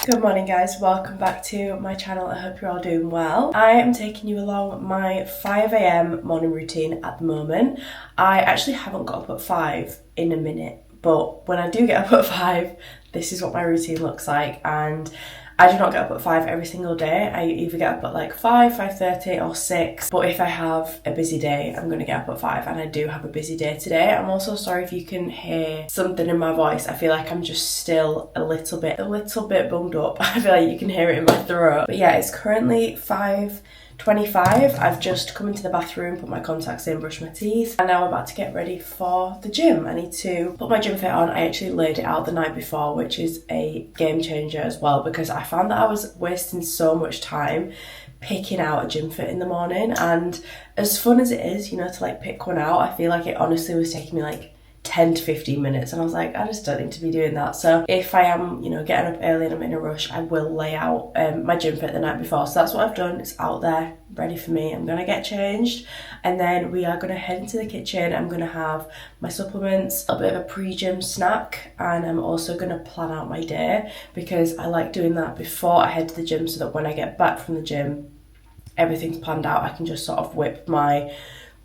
Good morning guys, welcome back to my channel. I hope you're all doing well. I am taking you along my 5 AM morning routine at the moment. I actually haven't got up at 5 in a minute, but when I do get up at 5, this is what my routine looks like. And I do not get up at 5 every single day. I either get up at like 5, 5:30 or 6. But if I have a busy day, I'm going to get up at 5, and I do have a busy day today. I'm also sorry if you can hear something in my voice. I feel like I'm just still a little bit bunged up. I feel like you can hear it in my throat. But yeah, it's currently 5:25. I've just come into the bathroom, put my contacts in, brushed my teeth, and now I'm about to get ready for the gym. I need to put my gym fit on. I actually laid it out the night before, which is a game changer as well, because I found that I was wasting so much time picking out a gym fit in the morning. And as fun as it is, you know, to like pick one out, I feel like it honestly was taking me like 10 to 15 minutes, and I was like, I just don't need to be doing that. So if I am, you know, getting up early and I'm in a rush, I will lay out my gym fit the night before. So that's what I've done. It's out there ready for me. I'm gonna get changed, and then we are gonna head into the kitchen. I'm gonna have my supplements, a bit of a pre-gym snack, and I'm also gonna plan out my day, because I like doing that before I head to the gym, so that when I get back from the gym, everything's planned out. I can just sort of whip my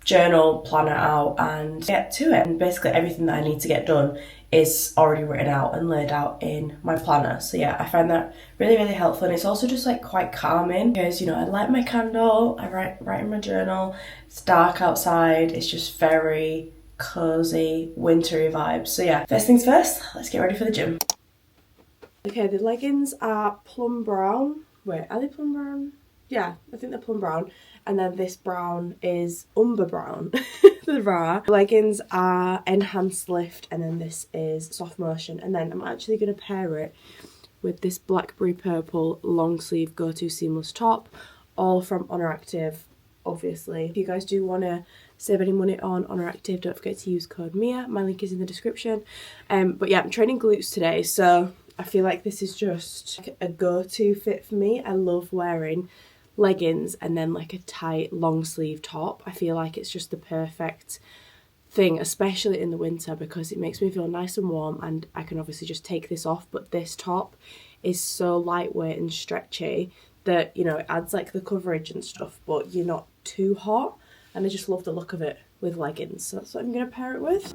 journal, plan it out and get to it. And basically everything that I need to get done is already written out and laid out in my planner. So yeah, I find that really helpful. And it's also just like quite calming, because, you know, I light my candle, I write in my journal, it's dark outside, it's just very cozy, wintry vibes. So yeah, first things first, let's get ready for the gym. Okay, the leggings are plum brown. Wait, are they plum brown? Yeah, I think they're plum brown. And then this brown is umber brown, the bra. The leggings are enhanced lift, and then this is soft motion. And then I'm actually going to pair it with this blackberry purple long sleeve go-to seamless top, all from Honor Active, obviously. If you guys do want to save any money on Honor Active, don't forget to use code MIA. My link is in the description. But yeah, I'm training glutes today, so I feel like this is just a go-to fit for me. I love wearing leggings and then like a tight long sleeve top. I feel like it's just the perfect thing, especially in the winter, because it makes me feel nice and warm, and I can obviously just take this off. But this top is so lightweight and stretchy that, you know, it adds like the coverage and stuff, but you're not too hot, and I just love the look of it with leggings. So that's what I'm going to pair it with.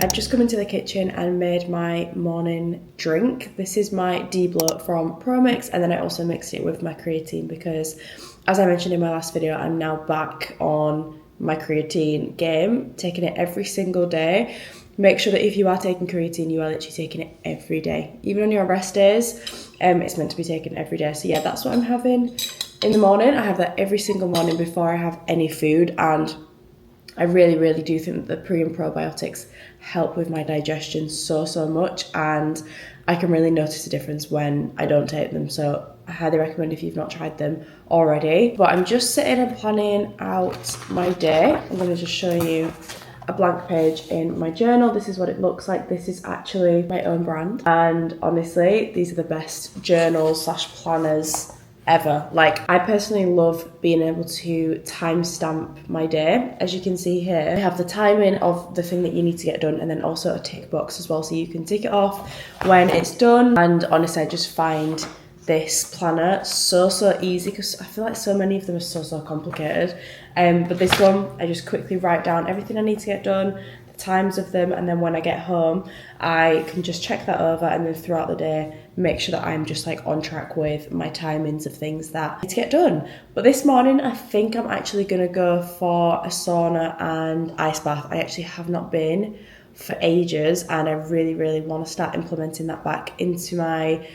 I've just come into the kitchen and made my morning drink. This is my D-Bloat from ProMix, and then I also mixed it with my creatine, because as I mentioned in my last video, I'm now back on my creatine game, taking it every single day. Make sure that if you are taking creatine, you are literally taking it every day. Even on your rest days, it's meant to be taken every day. So yeah, that's what I'm having in the morning. I have that every single morning before I have any food, and I really do think that the pre and probiotics help with my digestion so much, and I can really notice a difference when I don't take them. So I highly recommend if you've not tried them already. But I'm just sitting and planning out my day. I'm going to just show you a blank page in my journal. This is what it looks like. This is actually my own brand, and honestly, these are the best journals / planners ever. Like, I personally love being able to timestamp my day. As you can see here, I have the timing of the thing that you need to get done, and then also a tick box as well, so you can tick it off when it's done. And honestly, I just find this planner. So easy, because I feel like so many of them are so complicated. But this one, I just quickly write down everything I need to get done, the times of them, and then when I get home, I can just check that over, and then throughout the day, make sure that I'm just like on track with my timings of things that need to get done. But this morning, I think I'm actually gonna go for a sauna and ice bath. I actually have not been for ages, and I really want to start implementing that back into my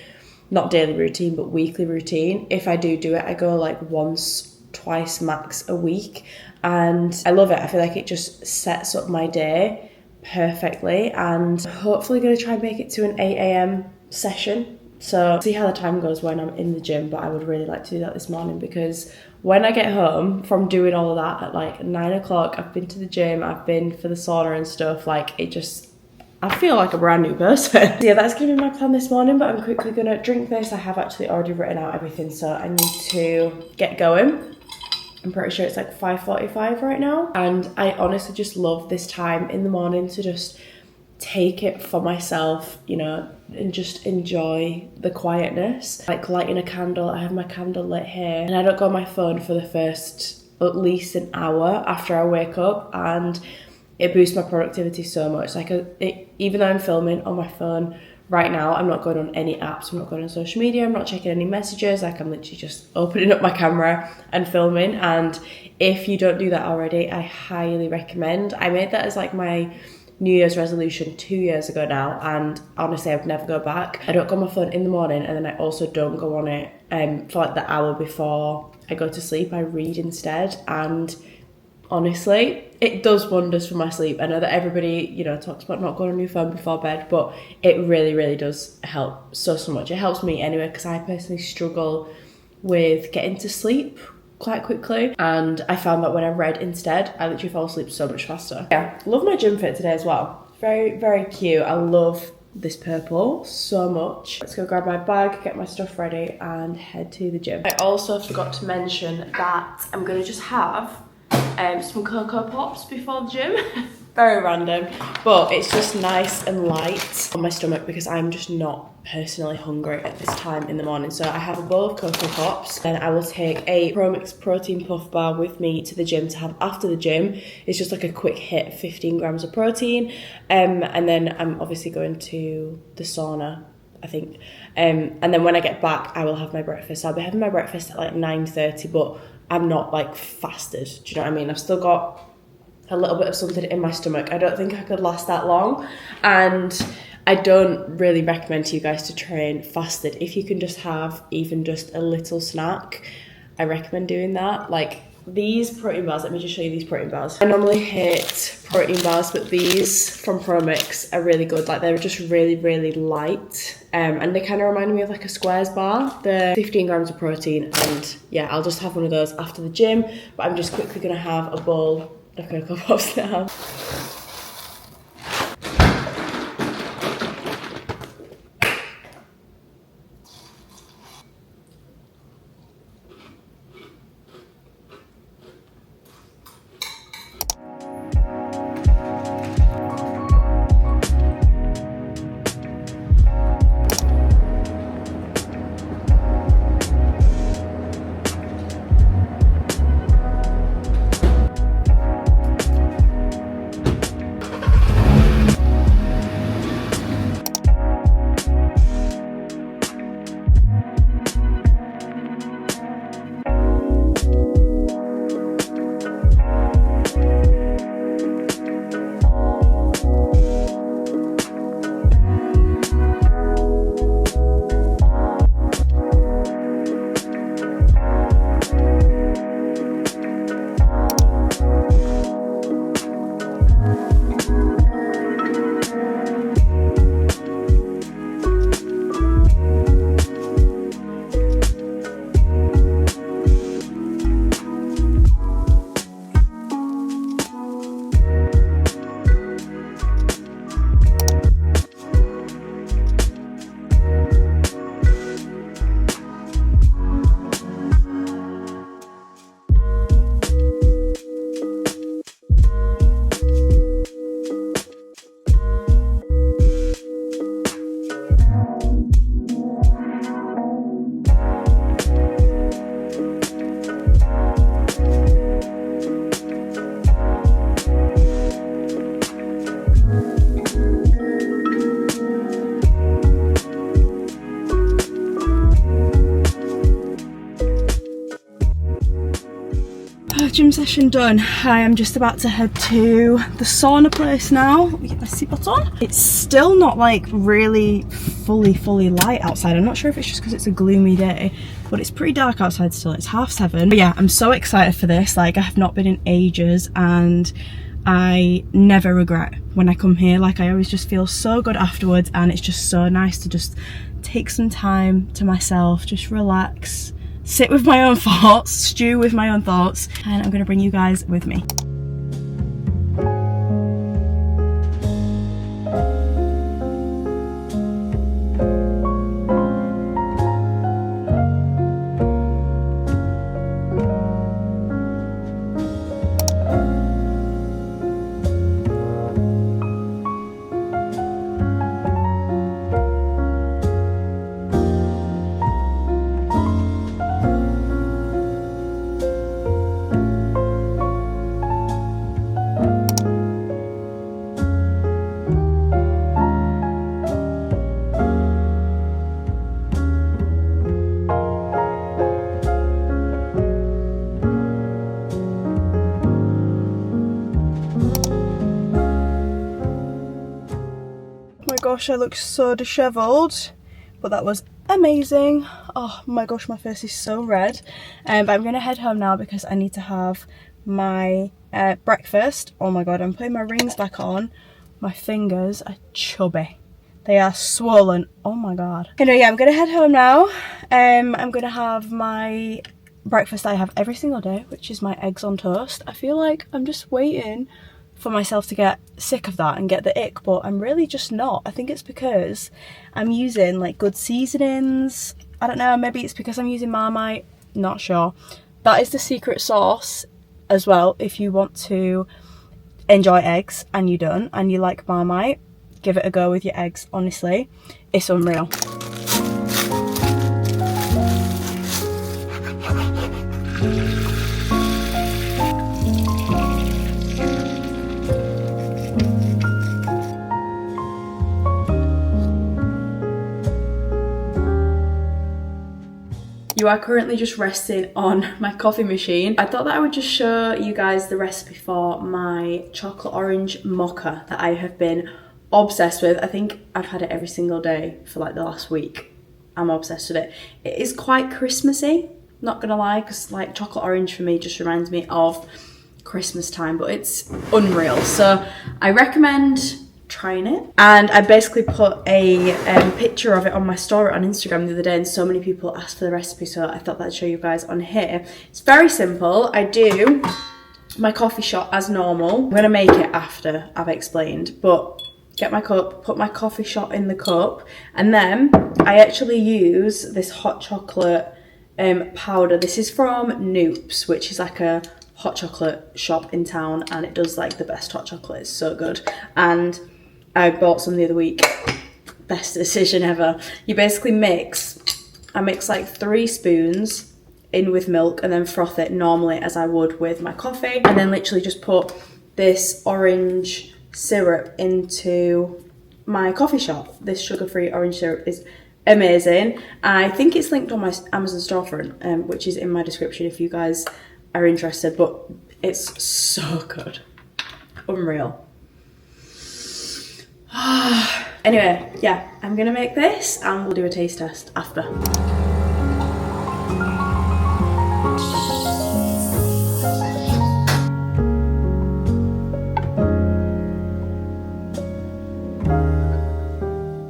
not daily routine but weekly routine. If I do it, I go like once, twice max a week, and I love it. I feel like it just sets up my day perfectly, and hopefully going to try and make it to an 8 a.m. session. So see how the time goes when I'm in the gym, but I would really like to do that this morning, because when I get home from doing all of that at like 9 o'clock, I've been to the gym, I've been for the sauna and stuff, like it just, I feel like a brand new person. So yeah, that's gonna be my plan this morning, but I'm quickly gonna drink this. I have actually already written out everything, so I need to get going. I'm pretty sure it's like 5:45 right now. And I honestly just love this time in the morning to just take it for myself, you know, and just enjoy the quietness. Like lighting a candle, I have my candle lit here, and I don't go on my phone for the first at least an hour after I wake up, and it boosts my productivity so much. Like even though I'm filming on my phone right now, I'm not going on any apps, I'm not going on social media, I'm not checking any messages, like I'm literally just opening up my camera and filming. And if you don't do that already, I highly recommend. I made that as like my New Year's resolution 2 years ago now, and honestly I would never go back. I don't go on my phone in the morning, and then I also don't go on it for like the hour before I go to sleep. I read instead, and honestly it does wonders for my sleep. I know that everybody, you know, talks about not going on your phone before bed, but it really does help so much. It helps me anyway, because I personally struggle with getting to sleep quite quickly, and I found that when I read instead, I literally fall asleep so much faster. Yeah, love my gym fit today as well. Very cute. I love this purple so much. Let's go grab my bag, get my stuff ready, and head to the gym. I also forgot to mention that I'm gonna just have some Cocoa Pops before the gym. Very random, but it's just nice and light on my stomach, because I'm just not personally hungry at this time in the morning. So I have a bowl of Cocoa Pops, then I will take a Promix protein puff bar with me to the gym to have after the gym. It's just like a quick hit, 15 grams of protein, and then I'm obviously going to the sauna, I think, and then when I get back I will have my breakfast. I'll be having my breakfast at like 9:30, but I'm not like fasted, do you know what I mean? I've still got a little bit of something in my stomach. I don't think I could last that long, and I don't really recommend to you guys to train fasted. If you can just have even just a little snack, I recommend doing that. Like these protein bars, let me just show you these protein bars. I normally hate protein bars, but these from Promix are really good. Like they're just really light, and they kind of remind me of like a Squares bar. They're 15 grams of protein, and yeah, I'll just have one of those after the gym. But I'm just quickly gonna have a bowl of Cocoa Pops now. gym session done. I am just about to head to the sauna place now. Let me get my seatbelt on. It's still not like really fully light outside. I'm not sure if it's just because it's a gloomy day, but it's pretty dark outside still. It's 7:30. But yeah, I'm so excited for this. Like, I have not been in ages and I never regret when I come here. Like, I always just feel so good afterwards, and it's just so nice to just take some time to myself, just relax, sit with my own thoughts, stew with my own thoughts, and I'm gonna bring you guys with me. Gosh, I look so dishevelled, but that was amazing. Oh my gosh, my face is so red. But I'm gonna head home now because I need to have my breakfast. Oh my god, I'm putting my rings back on. My fingers are chubby. They are swollen. Oh my god. Anyway, yeah, I'm gonna head home now. I'm gonna have my breakfast that I have every single day, which is my eggs on toast. I feel like I'm just waiting for myself to get sick of that and get the ick, but I'm really just not. I think it's because I'm using like good seasonings. I don't know, maybe it's because I'm using Marmite, not sure. That is the secret sauce as well. If you want to enjoy eggs and you don't, and you like Marmite, give it a go with your eggs. Honestly, it's unreal. You are currently just resting on my coffee machine. I thought that I would just show you guys the recipe for my chocolate orange mocha that I have been obsessed with. I think I've had it every single day for like the last week. I'm obsessed with it. It is quite Christmassy, not gonna lie, because like chocolate orange for me just reminds me of Christmas time, but it's unreal. So I recommend trying it, and I basically put a picture of it on my story on Instagram the other day, and so many people asked for the recipe, so I thought I'd show you guys on here. It's very simple. I do my coffee shot as normal. I'm gonna make it after I've explained, but get my cup, put my coffee shot in the cup, and then I actually use this hot chocolate powder. This is from Noops, which is like a hot chocolate shop in town, and it does like the best hot chocolate. It's so good. And I bought some the other week. Best decision ever. You basically I mix like 3 spoons in with milk and then froth it normally as I would with my coffee, and then literally just put this orange syrup into my coffee shop. This sugar-free orange syrup is amazing. I think it's linked on my Amazon storefront, which is in my description if you guys are interested, but it's so good. Unreal. Anyway, yeah, I'm gonna make this and we'll do a taste test after.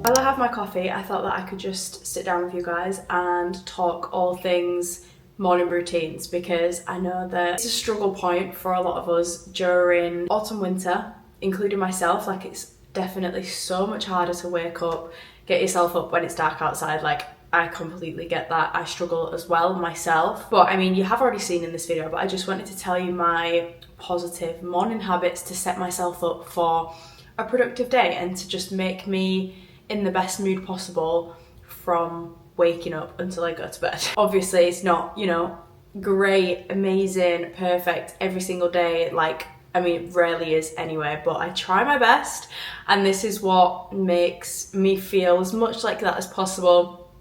While I have my coffee, I thought that I could just sit down with you guys and talk all things morning routines, because I know that it's a struggle point for a lot of us during autumn, winter, including myself. Like, it's definitely so much harder to wake up, get yourself up when it's dark outside. Like, I completely get that. I struggle as well myself. But I mean, you have already seen in this video, but I just wanted to tell you my positive morning habits to set myself up for a productive day and to just make me in the best mood possible from waking up until I go to bed. Obviously, it's not, you know, great, amazing, perfect every single day. Like, I mean, it rarely is anyway, but I try my best, and this is what makes me feel as much like that as possible.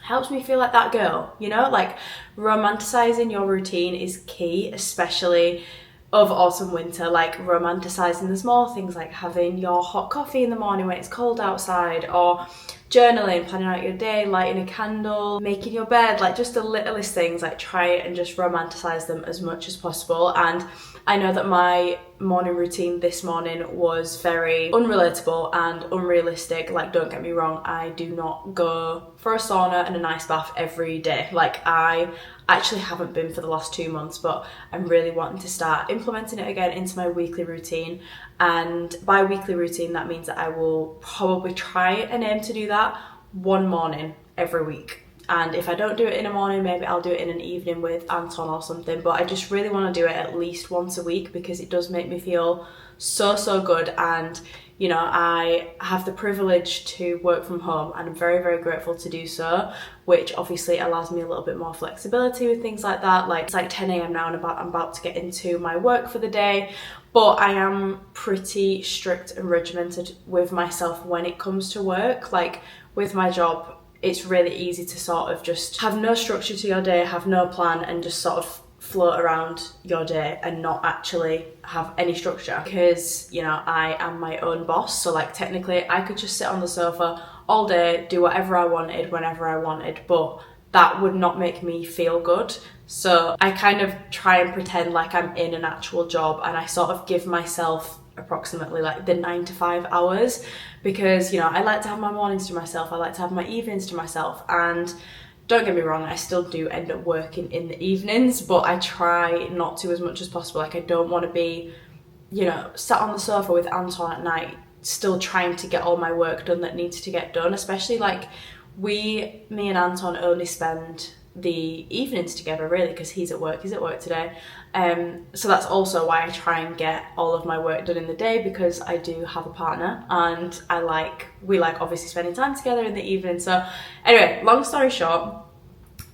helps me feel like that girl, you know? Like, romanticizing your routine is key, especially over autumn, winter. Like, romanticizing the small things, like having your hot coffee in the morning when it's cold outside, or journaling, planning out your day, lighting a candle, making your bed, like just the littlest things. Like, try and just romanticize them as much as possible. And I know that my morning routine this morning was very unrelatable and unrealistic. Like, don't get me wrong, I do not go for a sauna and a nice bath every day. Like, I actually haven't been for the last 2 months, but I'm really wanting to start implementing it again into my weekly routine. And by weekly routine, that means that I will probably try and aim to do that one morning every week. And if I don't do it in a morning, maybe I'll do it in an evening with Anton or something. But I just really want to do it at least once a week, because it does make me feel so good. And you know, I have the privilege to work from home, and I'm very grateful to do so, which obviously allows me a little bit more flexibility with things like that. Like, it's like 10 a.m. now, and I'm about to get into my work for the day, but I am pretty strict and regimented with myself when it comes to work. Like, with my job, it's really easy to sort of just have no structure to your day, have no plan, and just sort of float around your day and not actually have any structure, because, you know, I am my own boss. So like, technically I could just sit on the sofa all day, do whatever I wanted whenever I wanted, but that would not make me feel good. So I kind of try and pretend like I'm in an actual job, and I sort of give myself approximately like the 9 to 5 hours, because, you know, I like to have my mornings to myself, I like to have my evenings to myself. And don't get me wrong, I still do end up working in the evenings, but I try not to as much as possible. Like, I don't want to be, you know, sat on the sofa with Anton at night still trying to get all my work done that needs to get done. Especially like, me and Anton only spend the evenings together, really, because he's at work today. So that's also why I try and get all of my work done in the day, because I do have a partner, and we like obviously spending time together in the evening. So anyway, long story short,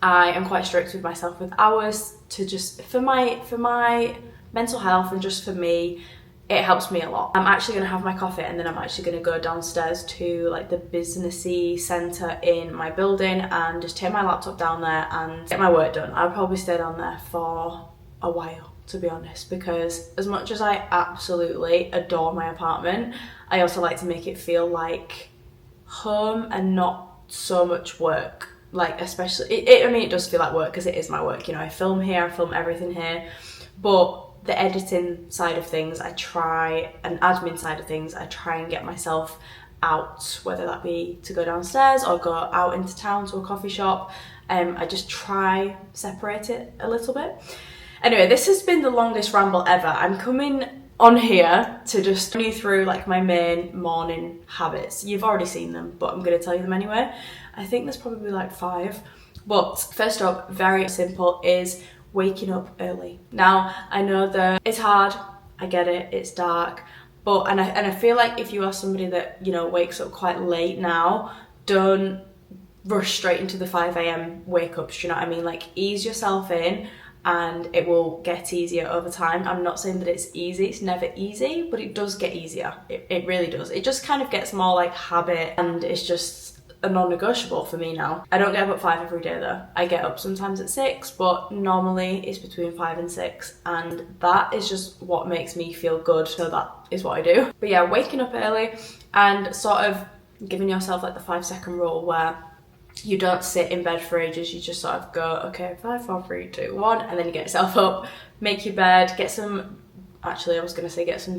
I am quite strict with myself with hours, to just for my mental health, and just for me, it helps me a lot. I'm actually going to have my coffee, and then I'm actually going to go downstairs to like the businessy centre in my building, and just take my laptop down there and get my work done. I'll probably stay down there for a while, to be honest, because as much as I absolutely adore my apartment, I also like to make it feel like home and not so much work. Like, especially, I mean, it does feel like work because it is my work, you know, I film here, I film everything here, but the editing side of things, and admin side of things, I try and get myself out, whether that be to go downstairs or go out into town to a coffee shop. I just try separate it a little bit. Anyway, this has been the longest ramble ever. I'm coming on here to just run you through like my main morning habits. You've already seen them, but I'm going to tell you them anyway. I think there's probably like 5. But first up, very simple, is waking up early. Now, I know that it's hard, I get it, it's dark, but and I feel like if you are somebody that, you know, wakes up quite late now, don't rush straight into the 5 a.m. wake ups, do you know what I mean? Like, ease yourself in, and it will get easier over time. I'm not saying that it's easy, it's never easy, but it does get easier. It really does. It just kind of gets more like habit, and it's just a non-negotiable for me now. I don't get up at 5 every day though. I get up sometimes at 6, but normally it's between 5 and 6, and that is just what makes me feel good, so that is what I do. But yeah, waking up early and sort of giving yourself like the 5-second rule, where you don't sit in bed for ages, you just sort of go, okay, 5, 4, 3, 2, 1, and then you get yourself up, make your bed, get some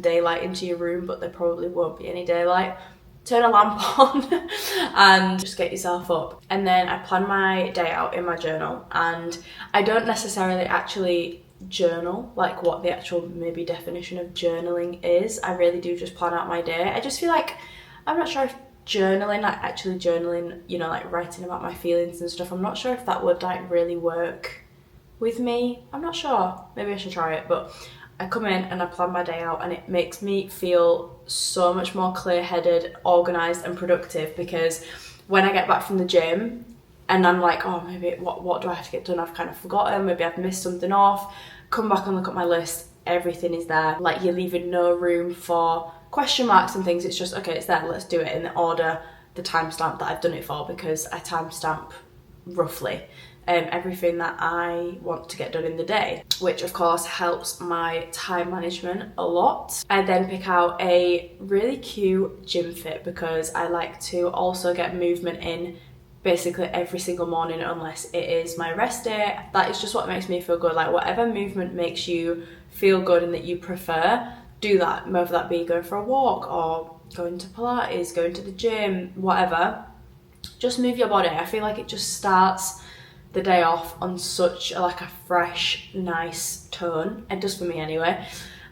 daylight into your room, but there probably won't be any daylight. Turn a lamp on and just get yourself up. And then I plan my day out in my journal, and I don't necessarily actually journal, like what the actual maybe definition of journaling is. I really do just plan out my day. I just feel like, I'm not sure if journaling, like actually journaling, you know, like writing about my feelings and stuff, I'm not sure if that would like really work with me. I'm not sure, maybe I should try it. But I come in and I plan my day out, and it makes me feel so much more clear-headed, organised and productive, because when I get back from the gym and I'm like, oh, maybe what do I have to get done? I've kind of forgotten, maybe I've missed something off. Come back and look at my list, everything is there. Like, you're leaving no room for question marks and things. It's just, okay, it's there, let's do it in the order, the timestamp that I've done it for, because I timestamp roughly. Everything that I want to get done in the day, which of course helps my time management a lot. I then pick out a really cute gym fit because I like to also get movement in basically every single morning unless it is my rest day. That is just what makes me feel good. Like whatever movement makes you feel good and that you prefer, do that. Whether that be going for a walk or going to Pilates, going to the gym, whatever. Just move your body. I feel like it just starts the day off on such like a fresh, nice tone. It does for me anyway.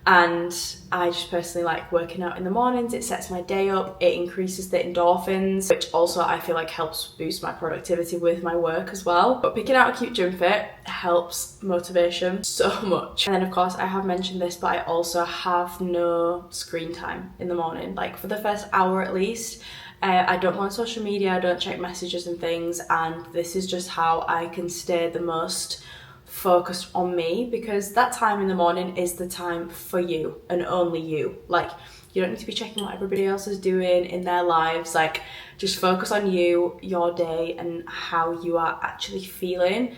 And I just personally like working out in the mornings. It sets my day up, it increases the endorphins, which also I feel like helps boost my productivity with my work as well. But picking out a cute gym fit helps motivation so much. And then of course I have mentioned this, but I also have no screen time in the morning, like for the first hour at least. I don't go on social media, I don't check messages and things, and this is just how I can stay the most focused on me, because that time in the morning is the time for you and only you. Like, you don't need to be checking what everybody else is doing in their lives. Like, just focus on you, your day, and how you are actually feeling.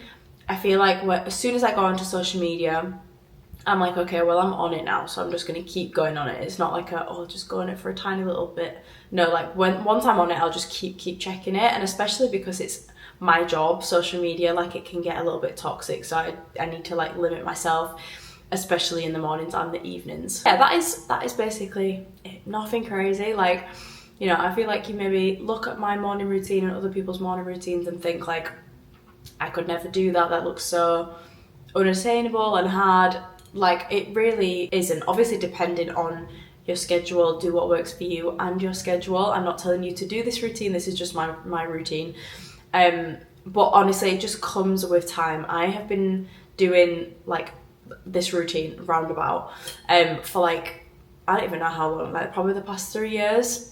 I feel like as soon as I go onto social media, I'm like, okay, well, I'm on it now, so I'm just going to keep going on it. It's not like just go on it for a tiny little bit. No, like once I'm on it, I'll just keep checking it. And especially because it's my job, social media, like it can get a little bit toxic. So I need to like limit myself, especially in the mornings and the evenings. Yeah, that is basically it. Nothing crazy. Like, you know, I feel like you maybe look at my morning routine and other people's morning routines and think like, I could never do that. That looks so unattainable and hard. Like, it really isn't. Obviously, depending on your schedule, do what works for you and your schedule. I'm not telling you to do this routine. This is just my routine. But honestly, it just comes with time. I have been doing like this routine roundabout for like, I don't even know how long, like probably the past 3 years.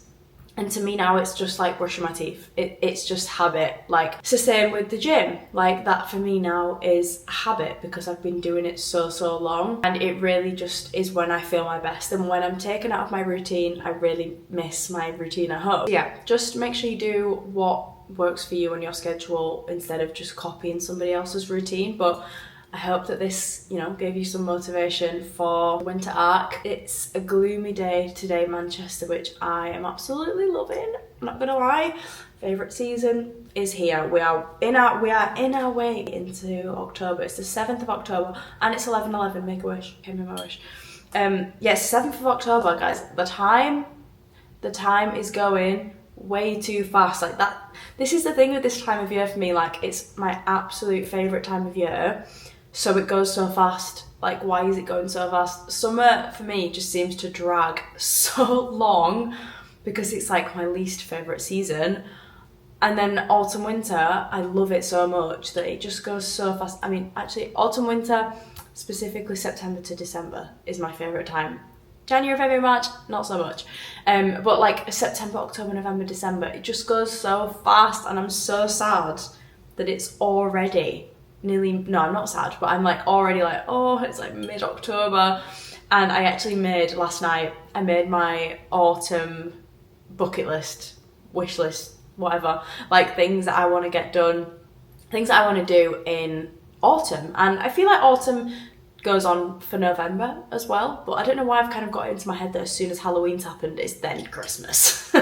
And to me now, it's just like brushing my teeth. It's just habit. Like, it's the same with the gym. Like, that for me now is habit because I've been doing it so long. And it really just is when I feel my best. And when I'm taken out of my routine, I really miss my routine at home. So yeah, just make sure you do what works for you and your schedule instead of just copying somebody else's routine. But I hope that this, you know, gave you some motivation for winter arc. It's a gloomy day today in Manchester, which I am absolutely loving. I'm not gonna lie. Favourite season is here. We are in our way into October. It's the 7th of October and it's 11:11. Make a wish. Okay, make my wish. Yes, 7th of October, guys. The time is going way too fast. Like that. This is the thing with this time of year for me. Like, it's my absolute favourite time of year. So it goes so fast. Like, why is it going so fast? Summer for me just seems to drag so long because it's like my least favourite season. And then autumn, winter, I love it so much that it just goes so fast. I mean, actually, autumn, winter, specifically September to December is my favourite time. January, February, March, not so much. But like September, October, November, December, it just goes so fast, and I'm so sad that it's already no, I'm not sad, but I'm like already like, oh, it's like mid-October. And I actually last night, I made my autumn bucket list, wish list, whatever, like things that I want to get done, things that I want to do in autumn. And I feel like autumn goes on for November as well, but I don't know why I've kind of got it into my head that as soon as Halloween's happened, it's then Christmas.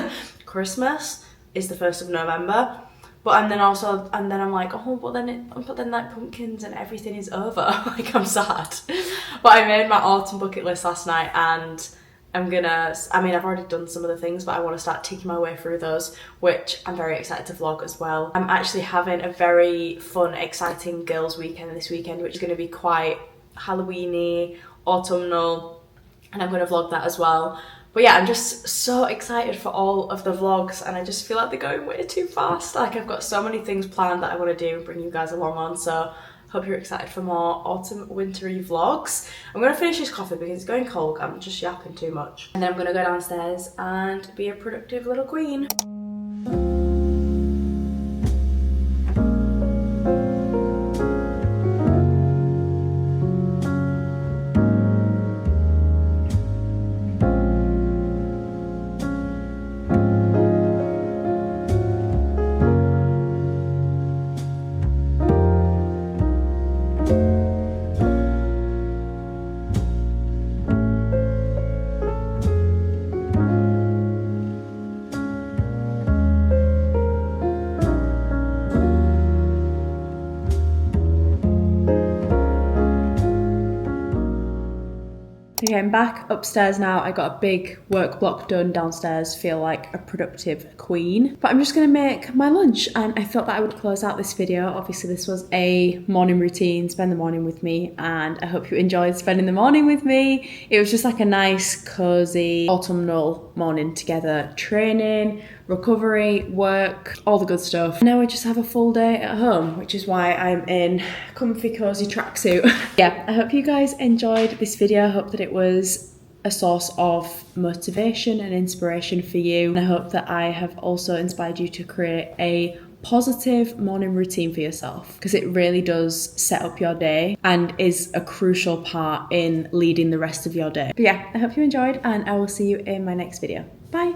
Christmas is the 1st of November. And then I'm like, oh, but then like pumpkins and everything is over. Like, I'm sad. But I made my autumn bucket list last night, and I've already done some of the things, but I want to start ticking my way through those, which I'm very excited to vlog as well. I'm actually having a very fun, exciting girls weekend this weekend, which is going to be quite Halloween-y, autumnal, and I'm going to vlog that as well. But yeah, I'm just so excited for all of the vlogs, and I just feel like they're going way too fast. Like, I've got so many things planned that I want to do and bring you guys along on, so hope you're excited for more autumn wintry vlogs. I'm going to finish this coffee because it's going cold. I'm just yapping too much. And then I'm going to go downstairs and be a productive little queen. Okay, I'm back upstairs now. I got a big work block done downstairs, feel like a productive queen. But I'm just gonna make my lunch, and I thought that I would close out this video. Obviously this was a morning routine, spend the morning with me, and I hope you enjoyed spending the morning with me. It was just like a nice, cozy, autumnal morning together, training, recovery, work, all the good stuff. Now I just have a full day at home, which is why I'm in comfy, cozy tracksuit. Yeah, I hope you guys enjoyed this video. I hope that it was a source of motivation and inspiration for you. And I hope that I have also inspired you to create a positive morning routine for yourself, because it really does set up your day and is a crucial part in leading the rest of your day. But yeah, I hope you enjoyed, and I will see you in my next video. Bye.